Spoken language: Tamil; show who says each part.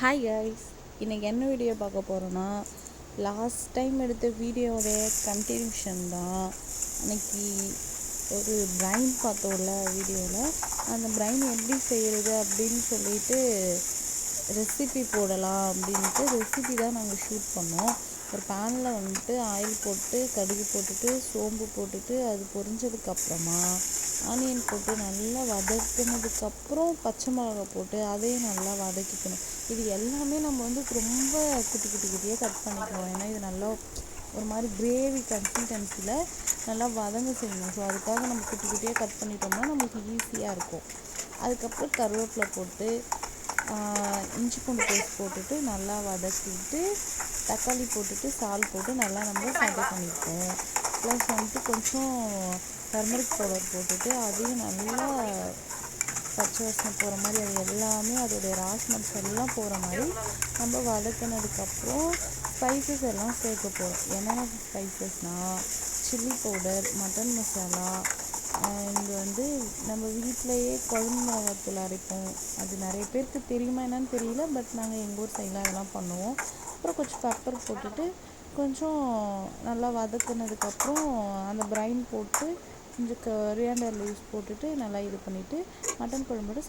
Speaker 1: ஹாய் கைஸ், இன்றைக்கி என்ன வீடியோ பார்க்க போகிறோன்னா, லாஸ்ட் டைம் எடுத்த வீடியோடைய கண்டினியூஷன் தான். அன்றைக்கி ஒரு பிரைன் பார்த்தோம்ல வீடியோவில், அந்த பிரைன் எப்படி செய்கிறது அப்படின்னு சொல்லிட்டு ரெசிபி போடலாம் அப்படின்ட்டு ரெசிபி தான் நாங்கள் ஷூட் பண்ணோம். ஒரு பேனில் வந்துட்டு ஆயில் போட்டு கடுகு போட்டுட்டு சோம்பு போட்டுட்டு அது பொரிஞ்சதுக்கப்புறமா ஆனியன் போட்டு நல்லா வதக்குனதுக்கப்புறம் பச்சை மிளகா போட்டு அதையும் நல்லா வதக்கிக்கணும். இது எல்லாமே நம்ம ரொம்ப குட்டி குட்டி குட்டியாக கட் பண்ணிக்கணும். ஏன்னா இது நல்லா ஒரு மாதிரி கிரேவி கன்சிஸ்டன்சியில் நல்லா வதங்க செய்யணும். ஸோ அதுக்காக நம்ம குட்டி குட்டியாக கட் பண்ணிட்டோம்னா நம்மளுக்கு ஈஸியாக இருக்கும். அதுக்கப்புறம் கருவேப்பிலை போட்டு இஞ்சி பூண்டு பேஸ்ட் போட்டுட்டு நல்லா வதக்கிட்டு தக்காளி போட்டுட்டு சால் போட்டு நல்லா நம்ம சாட்டை பண்ணிப்போம். ப்ளஸ் கொஞ்சம் டர்மரிக் பவுடர் போட்டுட்டு அதையும் நல்லா பச்சை வாசனை போகிற மாதிரி அது எல்லாமே அதோடைய ராஸ்மெல்ஸ் எல்லாம் போகிற மாதிரி நம்ம வதக்கினதுக்கப்புறம் ஸ்பைசஸ் எல்லாம் சேர்க்க போகிறோம். என்னென்ன ஸ்பைசஸ்னால் சில்லி பவுடர், மட்டன் மசாலா, இங்கே நம்ம வீட்டிலையே குழம்பு மிளகாத்தூள் அரைப்போம். அது நிறைய பேருக்கு தெரியுமா என்னன்னு தெரியல, பட் நாங்கள் எங்கள் ஊர் சைடில் அதெல்லாம் பண்ணுவோம். அப்புறம் கொஞ்சம் பெப்பர் போட்டுட்டு கொஞ்சம் நல்லா வதக்குனதுக்கப்புறம் அந்த பிரைன் போட்டு கொஞ்சம் கொரியாண்டர் லீவ்ஸ் போட்டுட்டு நல்லா இது பண்ணிவிட்டு மட்டன் குழம்போட